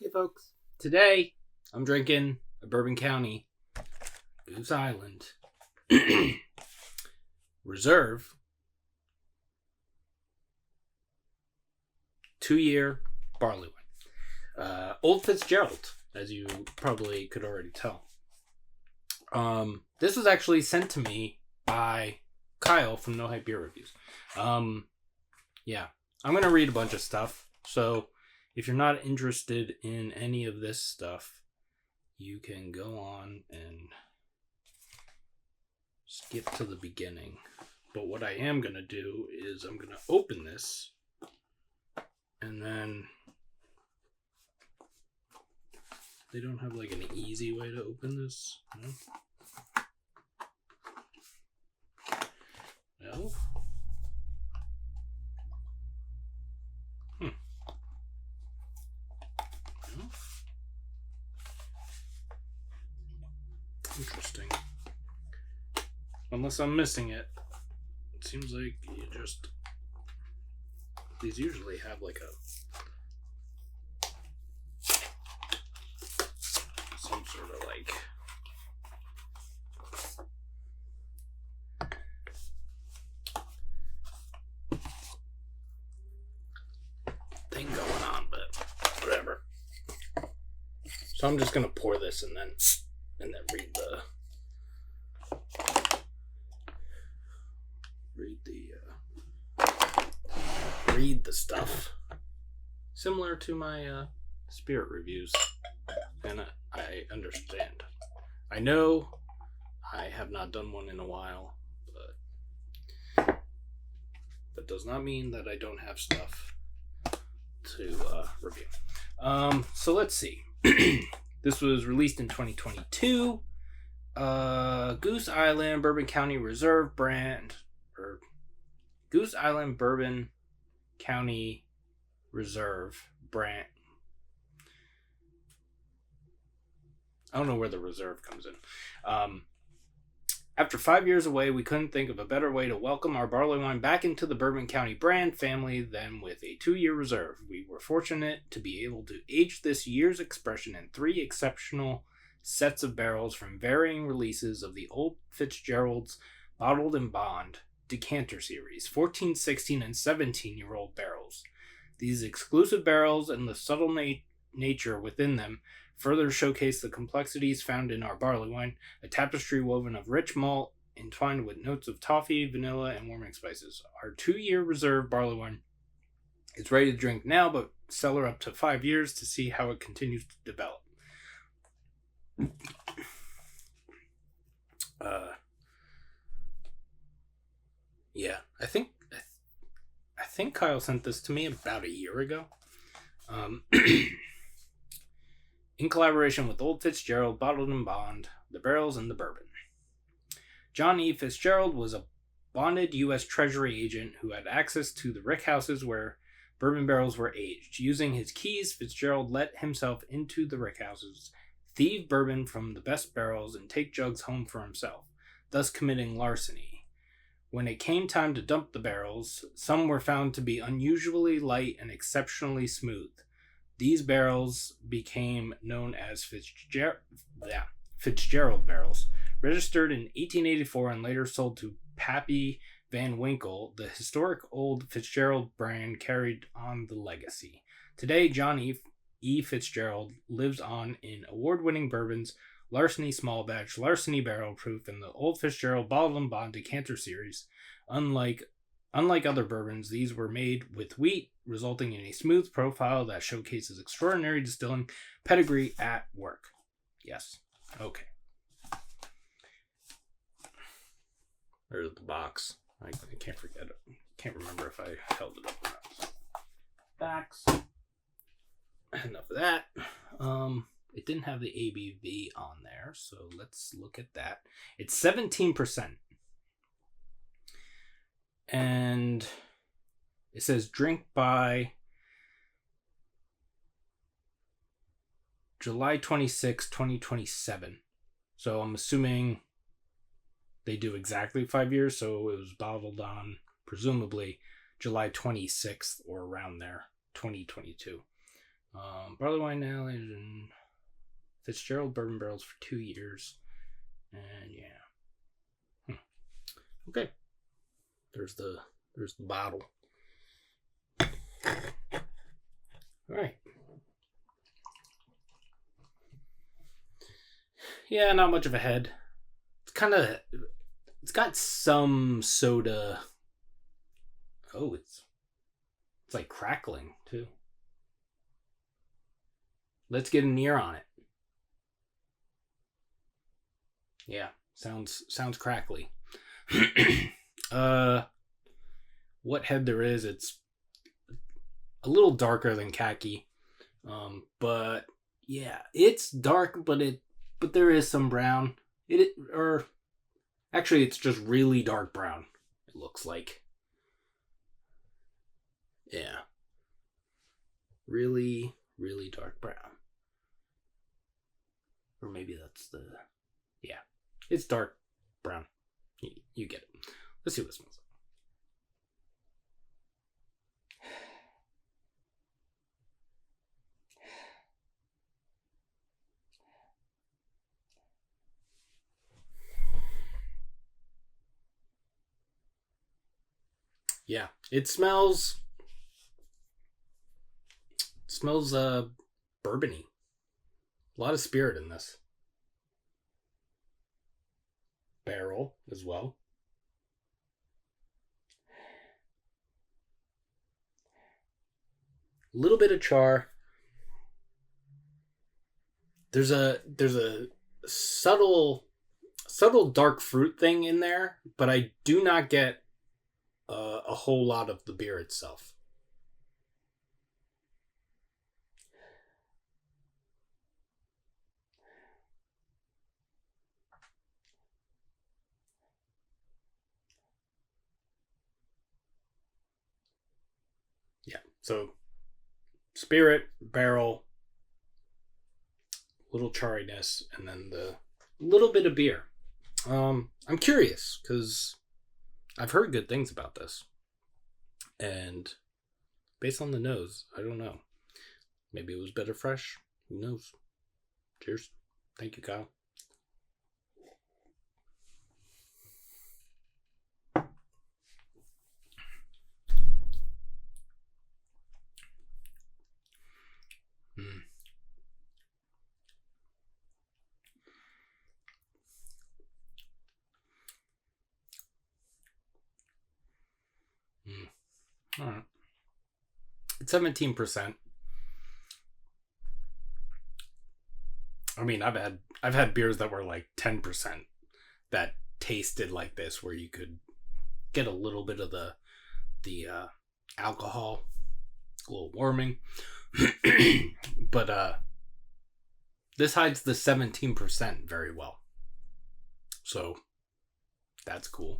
Hey folks, today I'm drinking a Bourbon County Goose Island Reserve 2-year Barleywine. Old Fitzgerald, as you probably could already tell. This was actually sent to me by Kyle from No Hype Beer Reviews. I'm going to read a bunch of stuff, so if you're not interested in any of this stuff, you can go on and skip to the beginning. But what I am going to do is I'm going to open this, and then they don't have like an easy way to open this. No? Interesting. Unless I'm missing it. It seems like you just... These usually have like some sort of like... thing going on, but whatever. So I'm just gonna pour this and then read the stuff, similar to my spirit reviews, and I understand. I know I have not done one in a while, but that does not mean that I don't have stuff to review. So let's see. This was released in 2022. Goose Island Bourbon County Reserve brand, or Goose Island Bourbon County Reserve brand. I don't know where the reserve comes in. After 5 years away, we couldn't think of a better way to welcome our barley wine back into the Bourbon County brand family than with a 2-year reserve. We were fortunate to be able to age this year's expression in 3 exceptional sets of barrels from varying releases of the Old Fitzgerald's Bottled and Bond decanter series, 14, 16, and 17-year-old barrels. These exclusive barrels and the subtle nature within them further showcase the complexities found in our barley wine, a tapestry woven of rich malt entwined with notes of toffee, vanilla, and warming spices. Our 2-year reserve barley wine is ready to drink now, but cellar up to 5 years to see how it continues to develop. I think Kyle sent this to me about a year ago. In collaboration with Old Fitzgerald, Bottled and Bond, the barrels and the bourbon. John E. Fitzgerald was a bonded U.S. Treasury agent who had access to the rickhouses where bourbon barrels were aged. Using his keys, Fitzgerald let himself into the rickhouses, thieve bourbon from the best barrels, and take jugs home for himself, thus committing larceny. When it came time to dump the barrels, some were found to be unusually light and exceptionally smooth. These barrels became known as Fitzgerald barrels. Registered in 1884 and later sold to Pappy Van Winkle, the historic Old Fitzgerald brand carried on the legacy. Today, John E. Fitzgerald lives on in award-winning bourbons, Larceny Small Batch, Larceny Barrel Proof, and the Old Fitzgerald Bottled and Bond decanter series. Unlike other bourbons, these were made with wheat, resulting in a smooth profile that showcases extraordinary distilling pedigree at work. Yes. Okay. There's the box. I can't forget it. Can't remember if I held it up or not. Backs. Enough of that. It didn't have the ABV on there, so let's look at that. It's 17%. And it says drink by July 26, 2027. So I'm assuming they do exactly 5 years, so it was bottled on presumably July 26th or around there, 2022. Barleywine now aged in Fitzgerald bourbon barrels for 2 years. And yeah. Okay. There's the bottle. All right. Yeah, not much of a head. It's got some soda. Oh, it's like crackling too. Let's get an ear on it. Yeah, sounds crackly. What head there is, it's a little darker than khaki. But yeah, it's dark, but there is some brown. Actually, it's just really dark brown. It looks like. Yeah. Really, really dark brown. Or maybe that's the... Yeah. It's dark brown. You get it. Let's see what it smells like. Yeah, it smells bourbony. A lot of spirit in this. Barrel as well. A little bit of char. There's a subtle dark fruit thing in there, but I do not get a whole lot of the beer itself. Yeah, so spirit, barrel, little chariness, and then the little bit of beer. I'm curious because I've heard good things about this. And based on the nose, I don't know. Maybe it was better fresh. Who knows? Cheers. Thank you, Kyle. All right. It's 17%. I mean, I've had beers that were like 10% that tasted like this, where you could get a little bit of the alcohol, a little warming. But this hides the 17% very well. So that's cool.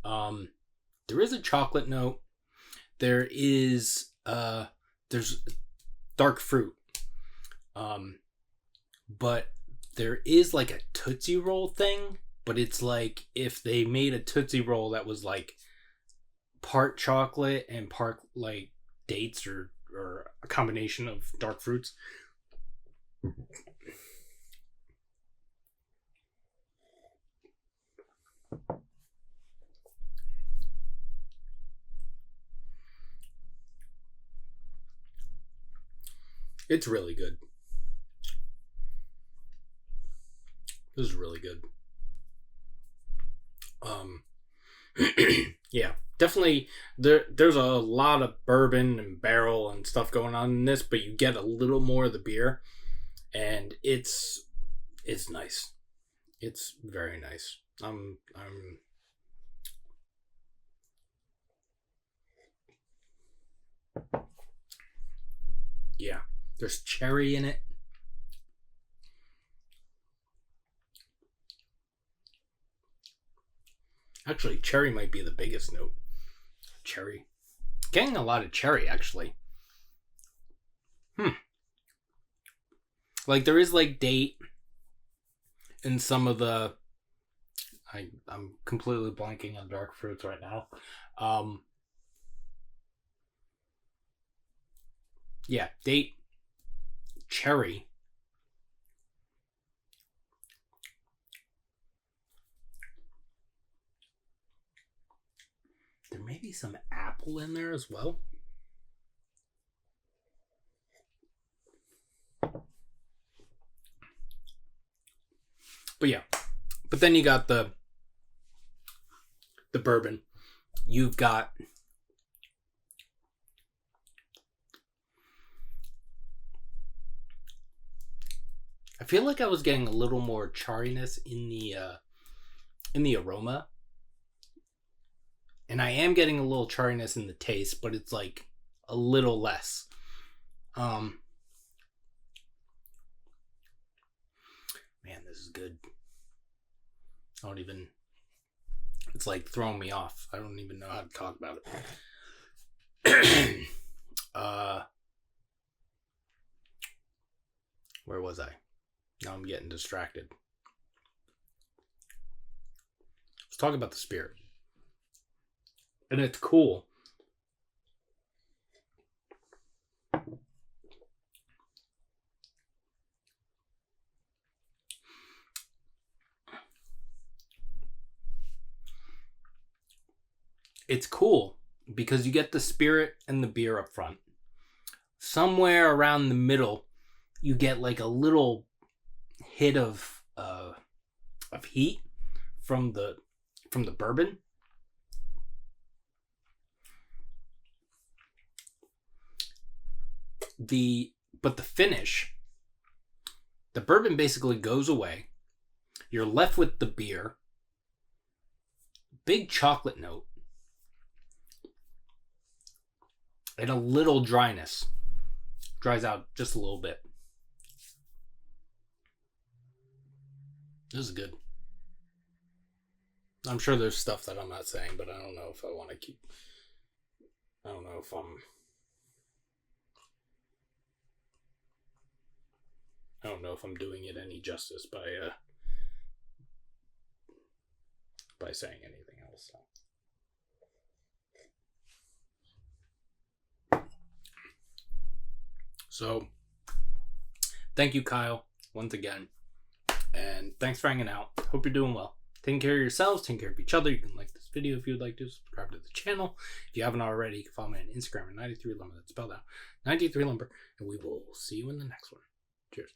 There is a chocolate note. There's dark fruit. But there is like a Tootsie Roll thing, but it's like if they made a Tootsie Roll that was like part chocolate and part like dates or a combination of dark fruits. It's really good. This is really good. Yeah, definitely there's a lot of bourbon and barrel and stuff going on in this, but you get a little more of the beer, and it's nice. It's very nice. Yeah, there's cherry in it. Actually, cherry might be the biggest note. Cherry. Getting a lot of cherry, actually. Like, there is, like, date in some of the... I'm completely blanking on dark fruits right now. Yeah, date. cherry. There may be some apple in there as well. But yeah. But then you got the bourbon. You've got I feel like I was getting a little more chariness in the aroma. And I am getting a little chariness in the taste, but it's like a little less. Man, this is good. It's like throwing me off. I don't even know how to talk about it. Where was I? Now I'm getting distracted. Let's talk about the spirit. And it's cool. It's cool because you get the spirit and the beer up front. Somewhere around the middle, you get like a little hit of heat from the bourbon. But the finish, the bourbon basically goes away. You're left with the beer. Big chocolate note. And a little dryness. Dries out just a little bit. This is good. I'm sure there's stuff that I'm not saying, but I don't know if I want to keep... I don't know if I'm doing it any justice by saying anything else. So, thank you, Kyle, once again. And thanks for hanging out. Hope you're doing well. Taking care of yourselves, taking care of each other. You can like this video if you would like to. Subscribe to the channel. If you haven't already, you can follow me on Instagram at 93lumber. That's spelled out 93lumber. And we will see you in the next one. Cheers.